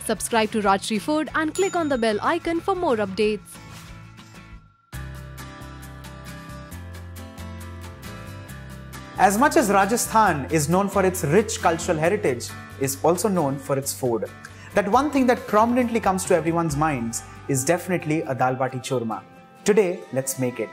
Subscribe to Rajshri Food and click on the bell icon for more updates. As much as Rajasthan is known for its rich cultural heritage, is also known for its food. That one thing that prominently comes to everyone's minds is definitely a Dal Bati Churma. Today, let's make it.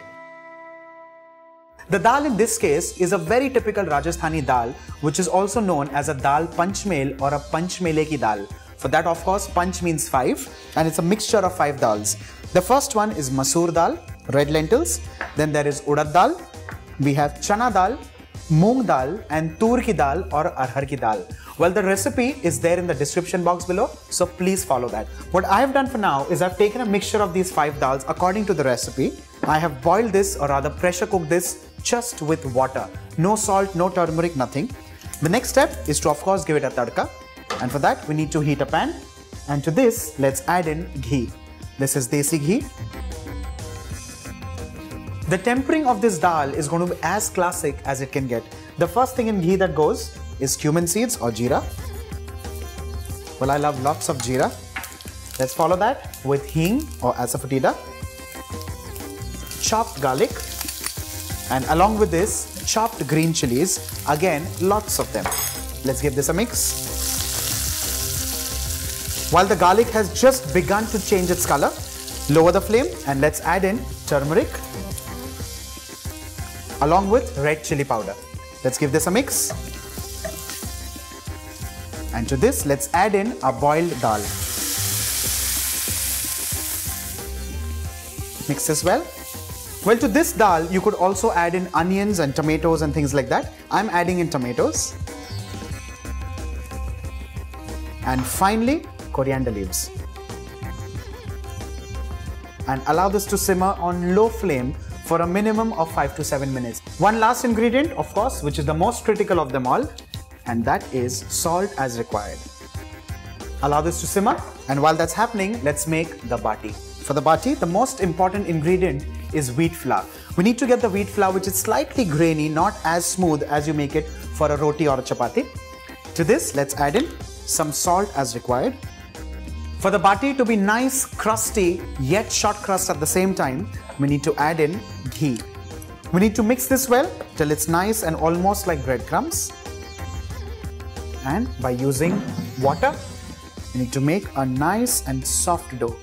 The dal in this case is a very typical Rajasthani dal, which is also known as a dal Panchmel or a Panchmele ki dal. For that, of course, Panch means 5 and it's a mixture of 5 dals. The first one is Masoor dal, red lentils. Then there is Urad dal. We have Chana dal, Moong dal and Tur ki dal or Arhar ki dal. Well, the recipe is there in the description box below, so please follow that. What I have done for now is I've taken a mixture of these 5 dals according to the recipe. I have boiled this, or rather pressure cooked this, just with water. No salt, no turmeric, nothing. The next step is to, of course, give it a tadka. And for that, we need to heat a pan. And to this, let's add in ghee. This is desi ghee. The tempering of this dal is going to be as classic as it can get. The first thing in ghee that goes is cumin seeds or jeera. Well, I love lots of jeera. Let's follow that with hing or Asafoetida, chopped garlic, and along with this, chopped green chilies. Again, lots of them. Let's give this a mix. While the garlic has just begun to change its color, lower the flame and let's add in turmeric along with red chili powder. Let's give this a mix. And to this, let's add in our boiled dal. Mix this well. Well, to this dal, you could also add in onions and tomatoes and things like that. I'm adding in tomatoes. And finally, coriander leaves. And allow this to simmer on low flame for a minimum of 5 to 7 minutes. One last ingredient, of course, which is the most critical of them all, and that is salt as required. Allow this to simmer, and while that's happening, let's make the bati. For the bati, the most important ingredient is wheat flour. We need to get the wheat flour which is slightly grainy, not as smooth as you make it for a roti or a chapati. To this, let's add in some salt as required. For the bati to be nice, crusty, yet short crust at the same time, we need to add in ghee. We need to mix this well till it's nice and almost like breadcrumbs. And by using water, we need to make a nice and soft dough.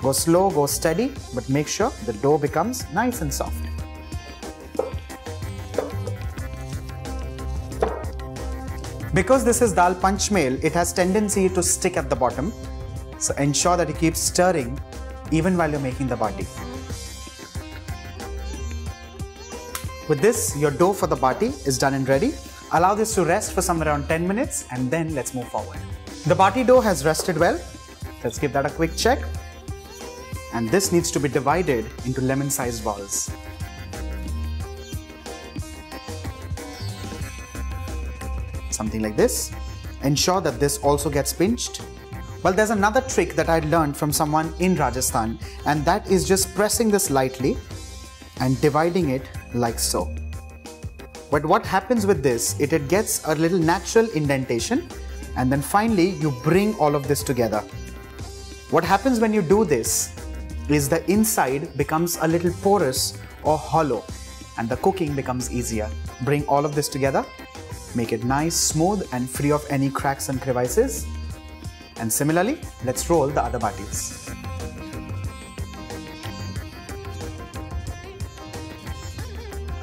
Go slow, go steady, but make sure the dough becomes nice and soft. Because this is dal panchmel, it has tendency to stick at the bottom. So ensure that you keep stirring even while you're making the bati. With this, your dough for the bati is done and ready. Allow this to rest for somewhere around 10 minutes and then let's move forward. The bati dough has rested well. Let's give that a quick check. And this needs to be divided into lemon-sized balls. Something like this. Ensure that this also gets pinched. Well, there's another trick that I learned from someone in Rajasthan, and that is just pressing this lightly and dividing it like so. But what happens with this, it gets a little natural indentation, and then finally you bring all of this together. What happens when you do this is the inside becomes a little porous or hollow and the cooking becomes easier. Bring all of this together, make it nice, smooth and free of any cracks and crevices. And similarly, let's roll the other batis.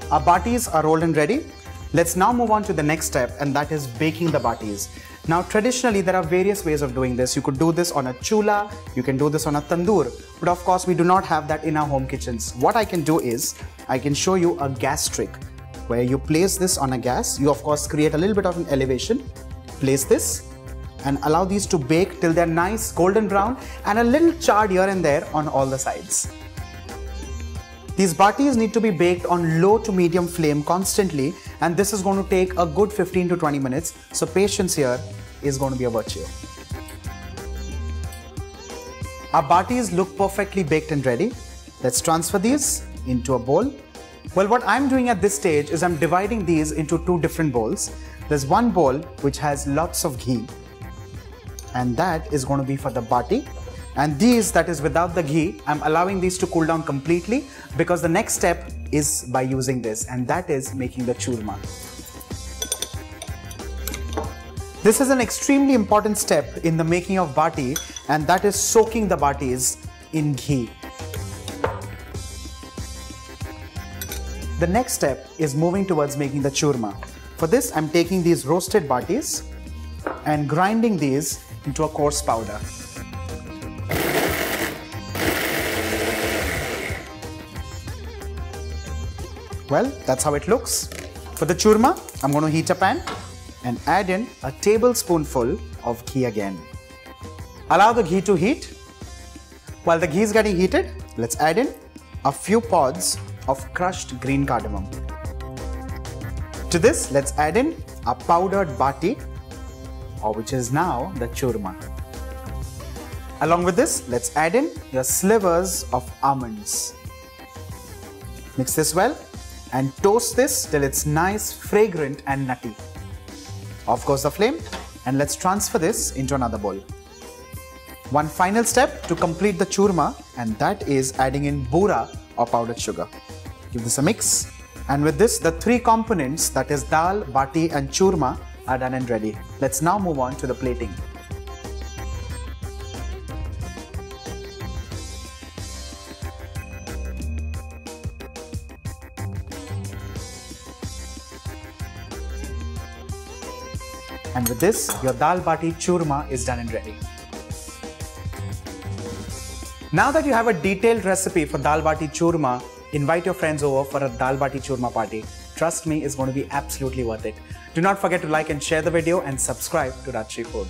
Our batis are rolled and ready. Let's now move on to the next step, and that is baking the batis. Now traditionally there are various ways of doing this. You could do this on a chula, you can do this on a tandoor, but of course we do not have that in our home kitchens. What I can do is, I can show you a gas trick where you place this on a gas. You of course create a little bit of an elevation, place this and allow these to bake till they're nice golden brown and a little charred here and there on all the sides. These batis need to be baked on low to medium flame constantly, and this is going to take a good 15 to 20 minutes. So patience here is going to be a virtue. Our batis look perfectly baked and ready. Let's transfer these into a bowl. Well, what I'm doing at this stage is I'm dividing these into two different bowls. There's one bowl which has lots of ghee, and that is going to be for the bati. And these, that is without the ghee, I'm allowing these to cool down completely because the next step is by using this, and that is making the churma. This is an extremely important step in the making of bati, and that is soaking the batis in ghee. The next step is moving towards making the churma. For this, I'm taking these roasted batis and grinding these into a coarse powder. Well, that's how it looks. For the churma, I'm going to heat a pan and add in a tablespoonful of ghee again. Allow the ghee to heat. While the ghee is getting heated, let's add in a few pods of crushed green cardamom. To this, let's add in a powdered bati, which is now the churma. Along with this, let's add in your slivers of almonds. Mix this well and toast this till it's nice, fragrant and nutty. Off goes the flame, and let's transfer this into another bowl. One final step to complete the churma, and that is adding in bura or powdered sugar. Give this a mix, and with this the three components, that is dal, bati and churma, are done and ready. Let's now move on to the plating. And with this, your Dal Bati Churma is done and ready. Now that you have a detailed recipe for Dal Bati Churma, invite your friends over for a Dal Bati Churma party. Trust me, it's going to be absolutely worth it. Do not forget to like and share the video and subscribe to Rajshri Food.